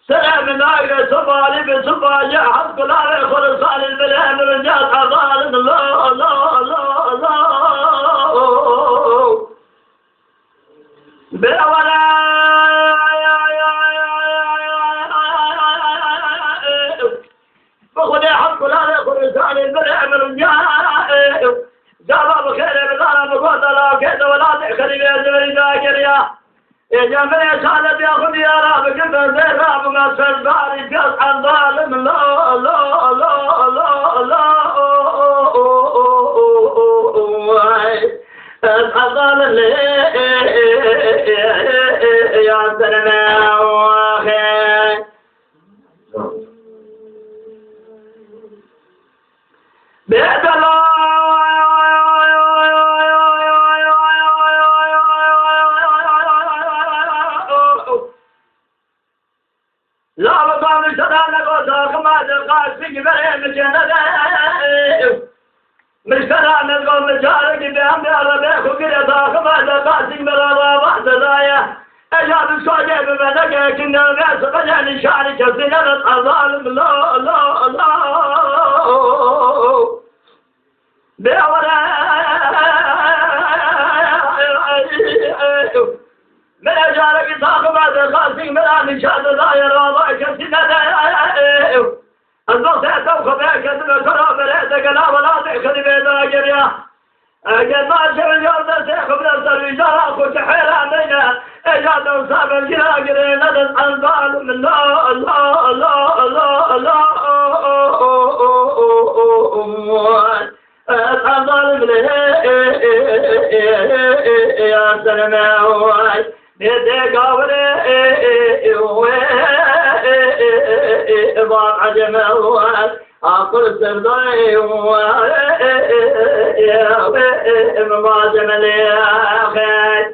سلام الناقة صبالي بصباجة حق العرق خلصان البلاد رجال حضارم الله الله الله الله بأولا بخذ حق العرق خلصان البلاد رجال جابا بخير بطانا بقوة الله كيد ولا تخلي بيزوري ذاكر يا جماعة سعادة يا خذ يا رب كبر زي رب ما سرباري جز عن ظالم الله الله الله الله الله ظالم يا سلام واخي بيد الله لا بطال سدان قوسا خماد القاسي برهم جنده مشكلة نلقى مشارك بهم ياربيخ وقريطا خماد القاسي مرارا بعد ذايا اجاب السوجة بمدك كنا الناس قجان شعرك سنة الظالم الله الله الله بأولا من أجارك صاحب هذا الخاصي من أنشاد ظاهر وضعك السنة الوقت يتوقف يكذب كرام الهدى قلا ولا تأخذ بيدا جريا قد ما شعر اليوم سيخ من السر أخو تحيرا بينا إجاد وصاب الجرا قرينا الظالم الله الله الله الله الله الظالم يا سلام يديك أولي إضاء عجم الوال أقول سردي مباجم لي أخي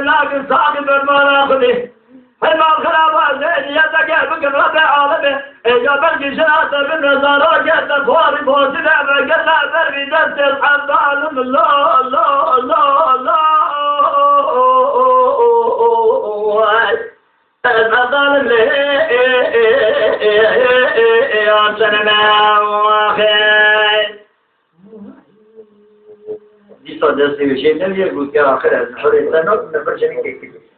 لكن صاحب المناخذ حما خراب زين يتقى بك رب عالمه إجاب الجشرات بالنظارة جد الفوار بوسنا فقلنا بربي دست الحمد الله الله الله الله الظالم يا سلام واخي دي صدق سيشين نبي يقول يا آخر الحرية نفر شنو كيف